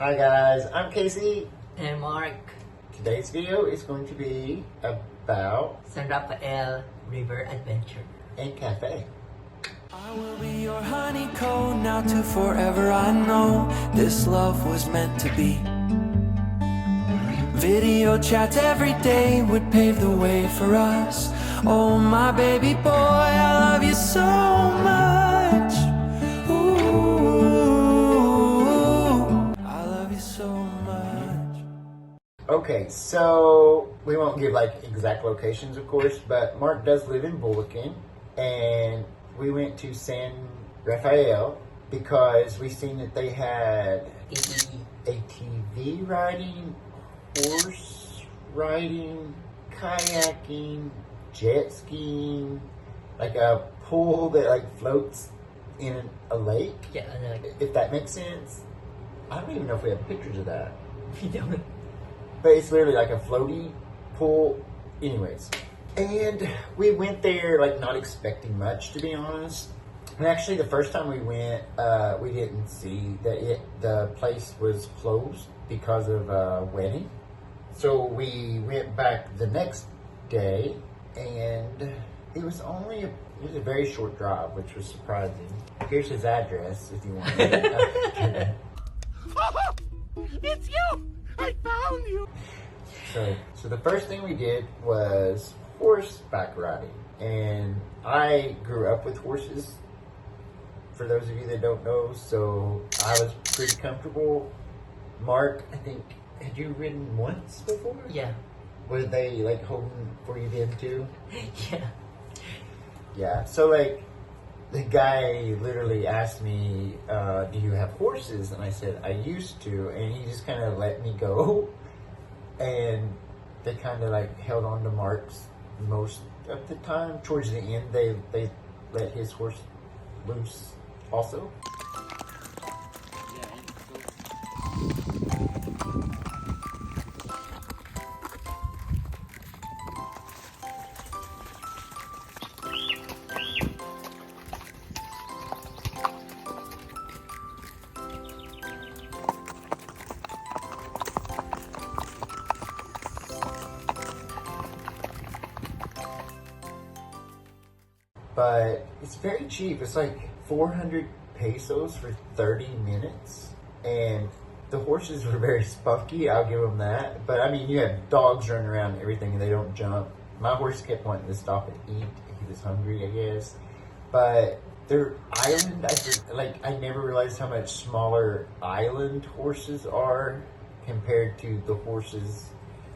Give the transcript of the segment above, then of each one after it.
Hi guys, I'm Casey. And Mark, Today's video is going to be about San Rafael River Adventure. a cafe. I will be your honeycomb now to forever. I know this love was meant to be. Video chats every day would pave the way for us. Oh my baby boy, I love you so much. Ooh, I love you so much. Okay, so we won't give like exact locations, of course, but Mark does live in Bulacan, and we went to San Rafael because we seen that they had ATV riding, horse riding, kayaking, jet skiing, like a pool that like floats in a lake. Yeah, If that makes sense. I don't even know if we have pictures of that. we don't. But it's literally like a floaty pool. Anyways. And we went there like not expecting much, to be honest. And actually the first time we went, we didn't see that the place was closed because of a wedding. So we went back the next day, and it was a very short drive, which was surprising. Here's his address if you want it. It's you! I found you! So the first thing we did was horseback riding. And I grew up with horses, for those of you that don't know, so I was pretty comfortable. Mark, I think, had you ridden once before? Yeah. Were they like holding for you then too? Yeah. Yeah, so like the guy literally asked me, do you have horses? And I said, I used to. And he just kind of let me go. And they kind of like held on to Mark's most of the time. Towards the end, they let his horse loose also. But it's very cheap. It's like 400 pesos for 30 minutes. And the horses were very spunky, I'll give them that. But I mean, you have dogs running around and everything, and they don't jump. My horse kept wanting to stop and eat. He was hungry, I guess. But their island, I never realized how much smaller island horses are compared to the horses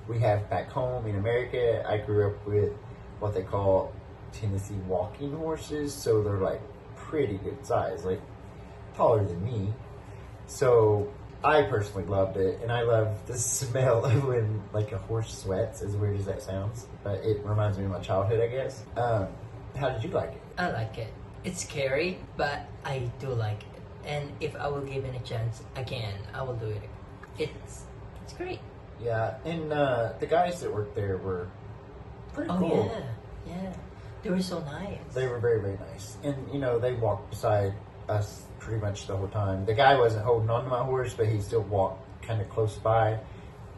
we have back home in America. I grew up with what they call Tennessee walking horses, so they're like pretty good size, like taller than me. So I personally loved it, and I love the smell of when like a horse sweats, as weird as that sounds, but it reminds me of my childhood, I guess. How did you like it? I like it. It's scary, but I do like it. And if I will give it a chance again, I will do it. It's great. Yeah, and the guys that worked there were pretty cool. Yeah. They were so nice. They were very, very nice. And, you know, they walked beside us pretty much the whole time. The guy wasn't holding on to my horse, but he still walked kind of close by.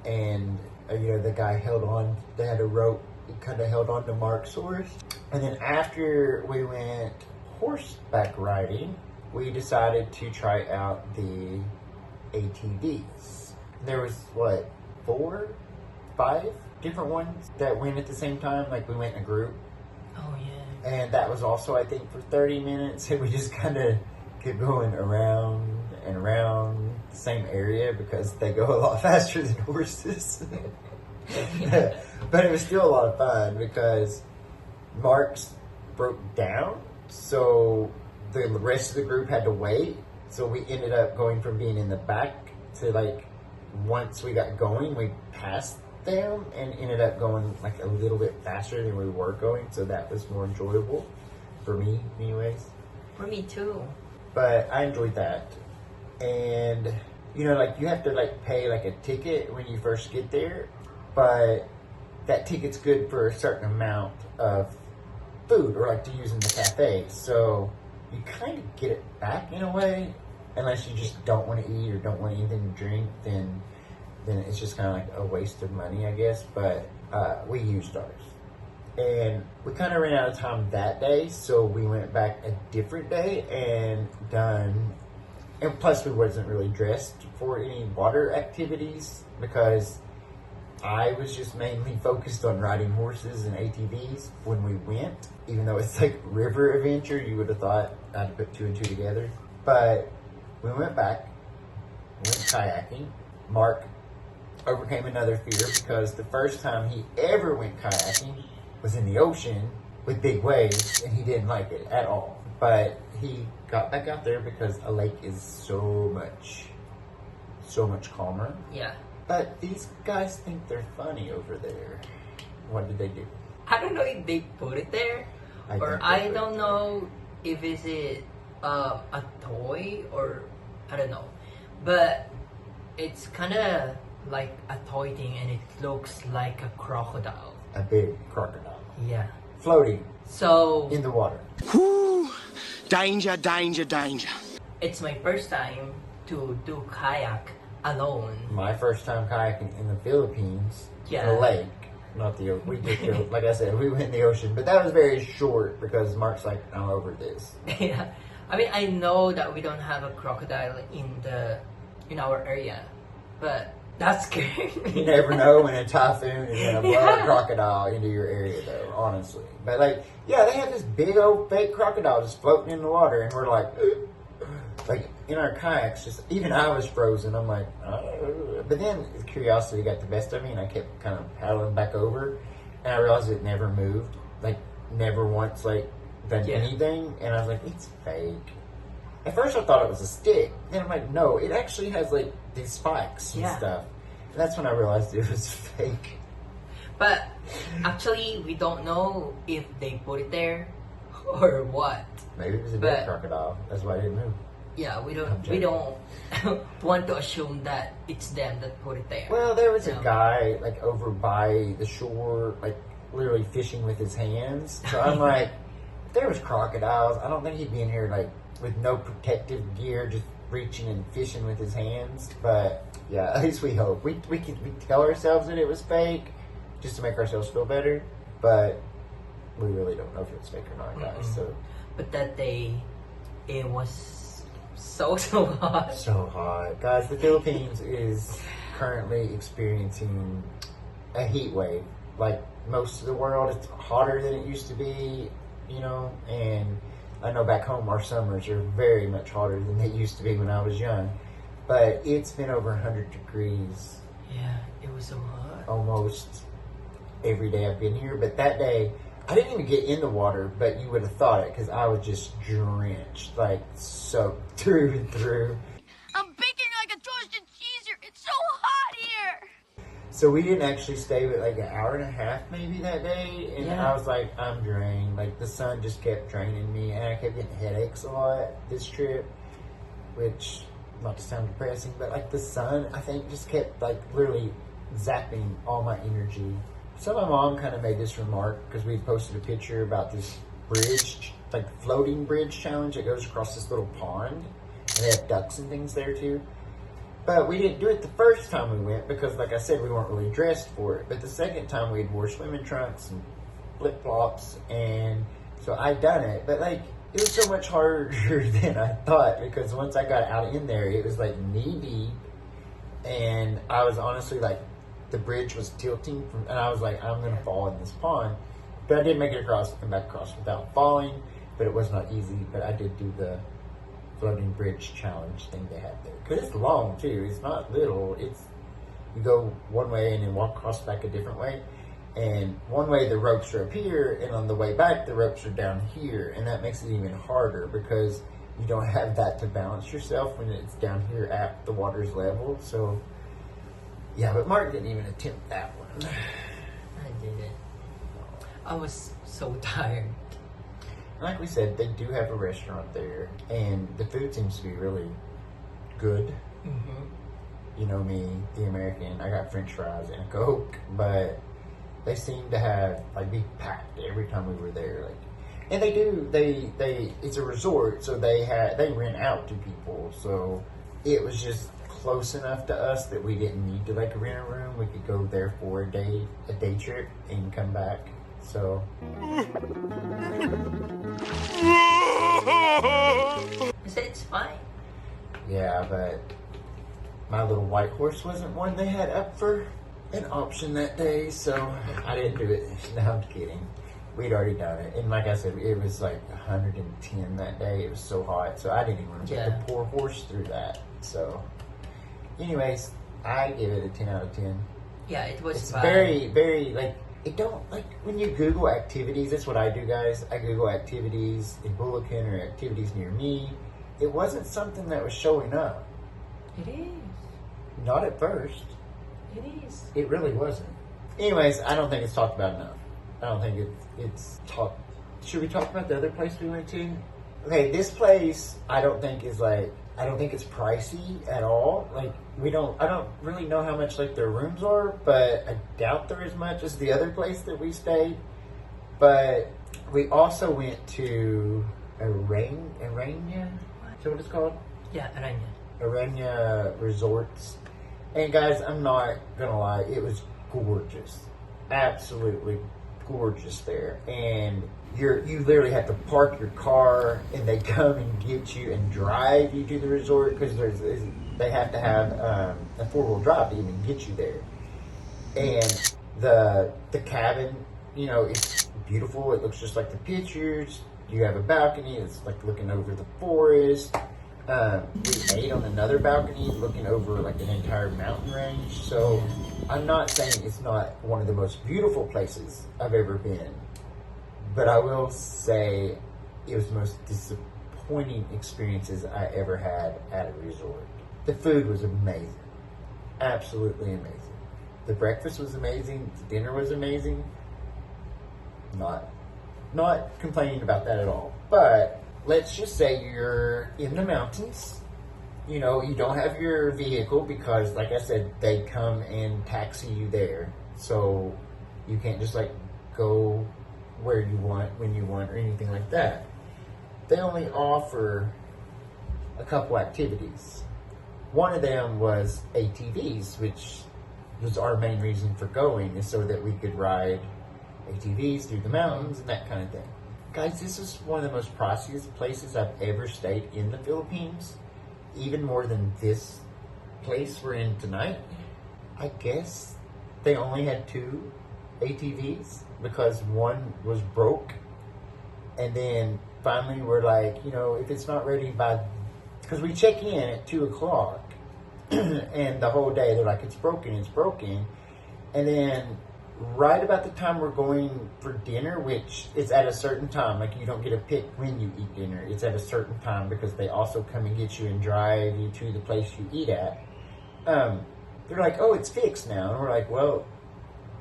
And, you know, the guy held on. They had a rope. He kind of held on to Mark's horse. And then after we went horseback riding, we decided to try out the ATVs. There was, 4, 5 different ones that went at the same time. Like, we went in a group. Oh, yeah. And that was also, I think, for 30 minutes. And we just kind of kept going around and around the same area because they go a lot faster than horses. But it was still a lot of fun because Mark's broke down. So the rest of the group had to wait. So we ended up going from being in the back to like, once we got going, we passed them and ended up going like a little bit faster than we were going, so that was more enjoyable for me anyways. For me too. But I enjoyed that. And you know, like you have to like pay like a ticket when you first get there, but that ticket's good for a certain amount of food or like to use in the cafe, so you kind of get it back in a way. unless you just don't want to eat or don't want anything to drink, then it's just kind of like a waste of money, I guess. But we used ours. And we kind of ran out of time that day, so we went back a different day and done. And plus, we wasn't really dressed for any water activities because I was just mainly focused on riding horses and ATVs when we went. Even though it's like river adventure, you would have thought I'd put 2 and 2 together. But we went back, went kayaking. Mark overcame another fear because the first time he ever went kayaking was in the ocean with big waves, and he didn't like it at all. But he got back out there because a lake is so much calmer. Yeah. But these guys think they're funny over there. What did they do? I don't know if they put it there, I don't know if it's a toy or I don't know. But it's kind of like a toy thing, and it looks like a crocodile. A big crocodile. Yeah. Floating So in the water. Whoo! Danger, danger, danger. it's my first time to do kayak alone. My first time kayaking in the Philippines. Yeah. In a lake. Not the ocean. We did go, like I said, we went in the ocean. But that was very short because Mark's like, I'm over this. Yeah. I mean, I know that we don't have a crocodile in our area, but that's scary. You never know when a typhoon is going to blow Yeah. a crocodile into your area, though, honestly. But, like, yeah, they have this big old fake crocodile just floating in the water, and we're like, like, in our kayaks, just even I was frozen. I'm like, but then curiosity got the best of me, and I kept kind of paddling back over, and I realized it never moved, like, never once, like, done anything, and I was like, it's fake. At first I thought it was a stick. Then I'm like, no, it actually has like these spikes and stuff. And that's when I realized it was fake. But actually, we don't know if they put it there or what. Maybe it was a dead crocodile. That's why it didn't move. Yeah, we don't want to assume that it's them that put it there. Well, there was a guy like over by the shore, like literally fishing with his hands. So I'm like, if there was crocodiles, I don't think he'd be in here like with no protective gear, just reaching and fishing with his hands. But yeah, at least we hope. We tell ourselves that it was fake just to make ourselves feel better, but we really don't know if it's fake or not, guys. Mm-mm. So, but that day, it was so hot. So hot, guys. The Philippines is currently experiencing a heat wave. Like most of the world, it's hotter than it used to be, you know, and I know back home our summers are very much hotter than they used to be when I was young. But it's been over 100 degrees. Yeah, it was so hot. Almost every day I've been here. But that day, I didn't even get in the water, but you would have thought it because I was just drenched, like soaked through and through. I'm baking like a toasted cheese here. It's so hot here. So we didn't actually stay but like an hour and a half maybe that day, and I was like, I'm drained. Like the sun just kept draining me, and I kept getting headaches a lot this trip, which not to sound depressing, but like the sun I think just kept like literally zapping all my energy. So my mom kind of made this remark because we posted a picture about this bridge, like floating bridge challenge that goes across this little pond, and they have ducks and things there too. But we didn't do it the first time we went because, like I said, we weren't really dressed for it. But the second time we had wore swimming trunks and flip-flops, and so I done it. But, like, it was so much harder than I thought because once I got out in there, it was, like, knee-deep. And I was honestly, like, the bridge was tilting, and I was like, I'm going to fall in this pond. But I did make it across and back across without falling, but it was not easy. But I did do the floating bridge challenge thing they had there. Because it's long, too. It's not little. It's, you go one way and then walk across back a different way. And one way the ropes are up here, and on the way back the ropes are down here. And that makes it even harder because you don't have that to balance yourself when it's down here at the water's level. So, yeah, but Mark didn't even attempt that one. I didn't. I was so tired. Like we said, they do have a restaurant there, and the food seems to be really good. Mm-hmm. You know me, the American, I got French fries and a Coke, but they seem to have, like, be packed every time we were there. Like, And they do. They it's a resort, so they rent out to people. So it was just close enough to us that we didn't need to like rent a room. We could go there for a day trip and come back. So I said it's fine. yeah, but my little white horse wasn't one they had up for an option that day, so I didn't do it. No, I'm kidding. We'd already done it. And like I said, it was like 110 that day. It was so hot, so I didn't even want to put the poor horse through that. So anyways, I give it a 10 out of 10. Yeah, it was It's fine. very, very, like, it don't, like, when you Google activities, that's what I do, guys. I Google activities in Bulacan or activities near me. It wasn't something that was showing up. It is. Not at first. It is. It really wasn't. Anyways, I don't think it's talked about enough. I don't think it's talked. Should we talk about the other place we went to? Okay, this place I don't think it's pricey at all. Like I don't really know how much like their rooms are, but I doubt they're as much as the other place that we stayed. But we also went to Aranya. Is that what it's called? Yeah, Aranya. Aranya Resorts. And guys, I'm not gonna lie, it was gorgeous. Absolutely gorgeous there. And you literally have to park your car and they come and get you and drive you to the resort because they have to have a 4-wheel drive to even get you there. And the cabin, you know, it's beautiful. It looks just like the pictures. You have a balcony. It's like looking over the forest. We ate on another balcony looking over like an entire mountain range. So I'm not saying it's not one of the most beautiful places I've ever been, but I will say it was the most disappointing experiences I ever had at a resort. The food was amazing. Absolutely amazing. The breakfast was amazing. The dinner was amazing. Not complaining about that at all. But let's just say you're in the mountains. You know, you don't have your vehicle because, like I said, they come and taxi you there. So you can't just like go where you want, when you want, or anything like that. They only offer a couple activities. One of them was ATVs, which was our main reason for going, is so that we could ride ATVs through the mountains and that kind of thing. Guys, this is one of the most priciest places I've ever stayed in the Philippines. Even more than this place we're in tonight. I guess they only had 2 ATVs because one was broke. And then finally we're like, you know, if it's not ready by... Because we check in at 2 o'clock. And the whole day they're like, it's broken. And then right about the time we're going for dinner, which is at a certain time, like you don't get to pick when you eat dinner, it's at a certain time because they also come and get you and drive you to the place you eat at. They're like, oh, it's fixed now. And we're like, well,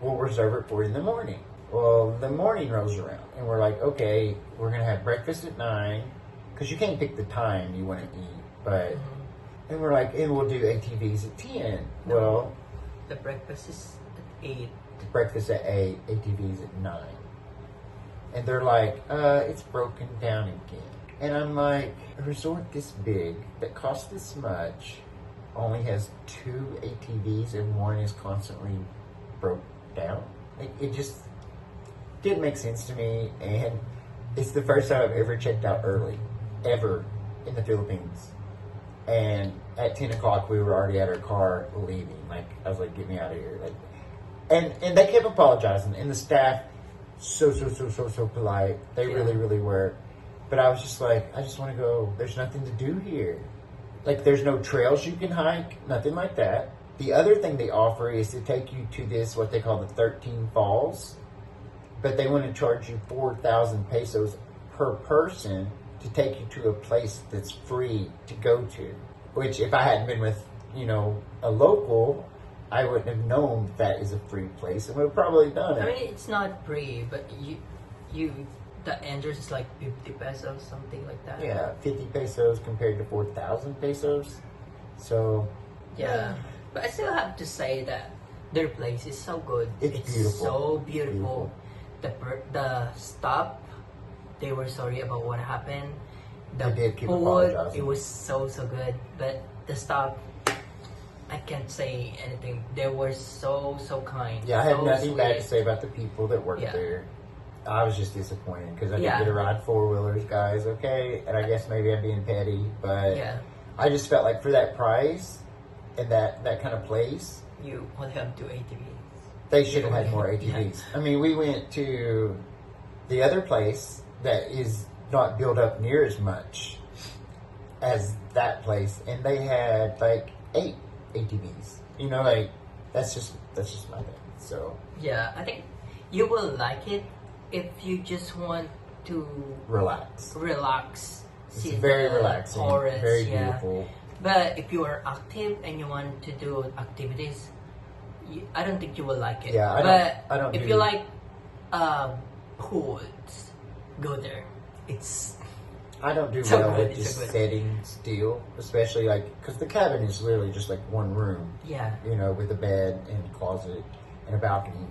we'll reserve it for you in the morning. Well, the morning rolls around and we're like, okay, we're going to have breakfast at 9 because you can't pick the time you want to eat. But, and we're like, and we'll do ATVs at 10. No, well, the breakfast is at 8. Breakfast at 8, ATVs at 9. And they're like, it's broken down again. And I'm like, a resort this big that costs this much only has 2 ATVs and one is constantly broke down. Like, it just didn't make sense to me. And it's the first time I've ever checked out early, ever, in the Philippines. And at 10 o'clock, we were already at our car leaving. Like, I was like, get me out of here. Like, and they kept apologizing, and the staff so polite. They really were. But I was just like, I just want to go. There's nothing to do here. Like, there's no trails you can hike, nothing like that. The other thing they offer is to take you to this, what they call the 13 Falls. But they want to charge you 4,000 pesos per person to take you to a place that's free to go to. Which, if I hadn't been with, you know, a local, I wouldn't have known that is a free place and would have probably done it. I mean, it's not free, but the entrance is like 50 pesos, something like that. Yeah, 50 pesos compared to 4,000 pesos. So, yeah. But I still have to say that their place is so good. It's beautiful. So beautiful. The stop they were sorry about what happened. The They did keep food, apologizing. it was so good, but the staff, I can't say anything. They were so kind. Yeah, I had so nothing bad to sweet. say about the people that worked Yeah. there. I was just disappointed because I Yeah. didn't get to ride four-wheelers, guys, okay? And I guess maybe I'm being petty, but Yeah, I just felt like for that price and that kind of place, you only have 2 ATVs. they should have had Yeah. more ATVs. I mean, we went to the other place that is not built up near as much as that place, and they had like 8 ATVs. You know, like that's just my thing. So Yeah, I think you will like it if you just want to relax. relax. It's See very the relaxing, forest, very yeah. beautiful. But if you are active and you want to do activities, I don't think you will like it. Yeah, I don't if do- you like pools, go there. It's I don't do So well good, with it's just so good. sitting still, especially like because the cabin is literally just like one room, yeah, you know, with a bed and a closet and a balcony.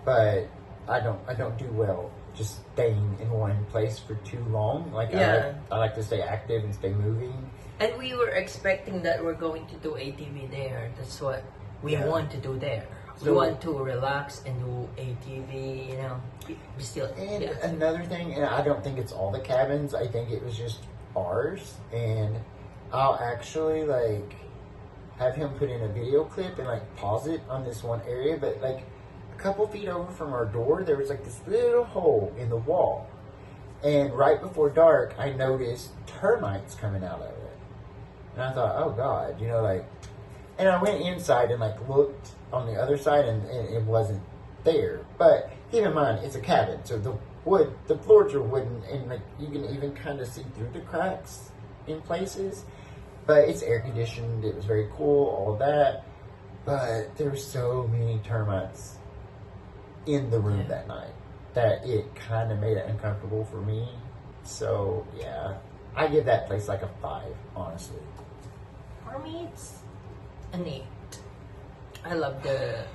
But I don't do well just staying in one place for too long. Like Yeah. I like to stay active and stay moving. and we were expecting that we're going to do ATV there. That's what we Yeah. want to do there. We So- want to relax and do ATV. You know, be still. And yeah. another thing, and I don't think it's all the cabins. I think it was just ours. And I'll actually like have him put in a video clip and like pause it on this one area. But like a couple feet over from our door, there was like this little hole in the wall. And right before dark, I noticed termites coming out of it. And I thought, oh God, you know, like, and I went inside and like looked on the other side and it wasn't there. But keep in mind, it's a cabin, so the floors are wooden, and like you can even kind of see through the cracks in places. But it's air conditioned. It was very cool, all that. But there were so many termites in the room that night that it kind of made it uncomfortable for me. So yeah, I give that place like a 5, honestly. For me, it's an 8. I love the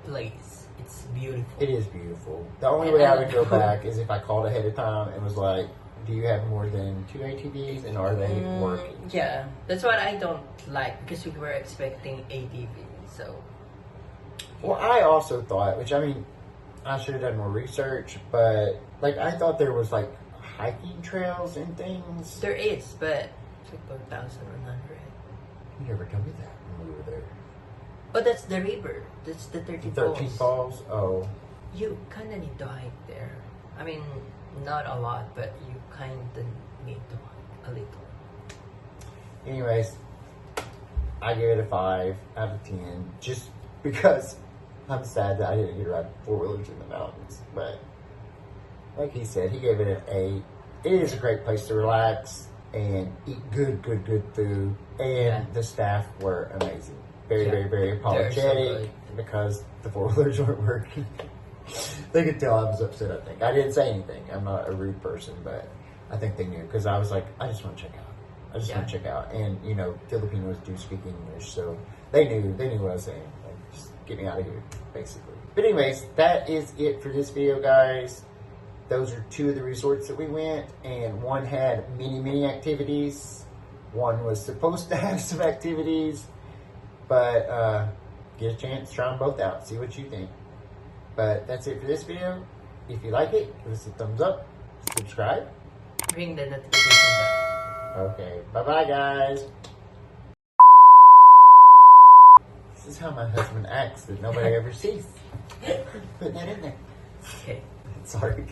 place. It's beautiful. It is beautiful. The only way I would go back is if I called ahead of time and was like, do you have more than 2 ATVs and are they working? Yeah, that's what I don't like because we were expecting ATV. So Well, I also thought, which I mean, I should have done more research, but like I thought there was like hiking trails and things. there is, but it's like 1,100. You never told me that when we were there. Oh, that's the river. That's the 13 13 Falls? Oh. You kind of need to hike there. I mean, not a lot, but you kind of need to hike a little. Anyways, I give it a 5 out of 10 just because I'm sad that I didn't get to ride 4-wheelers in the mountains. But like he said, he gave it an 8. It is a great place to relax and eat good food. And the staff were amazing. Very They're so apologetic good. because the 4-wheelers weren't working. They could tell I was upset, I think. I didn't say anything. I'm not a rude person, but I think they knew because I was like, I just want to check out. I just want to check out. And, you know, Filipinos do speak English, so they knew what I was saying. Like, just get me out of here, basically. But anyways, that is it for this video, guys. Those are 2 of the resorts that we went, and one had many activities. One was supposed to have some activities, but get a chance, try them both out, see what you think. But that's it for this video. If you like it, give us a thumbs up, subscribe. Ring the notification bell. Okay, bye-bye, guys. This is how my husband acts that nobody ever sees. Put that in there. Okay. Sorry.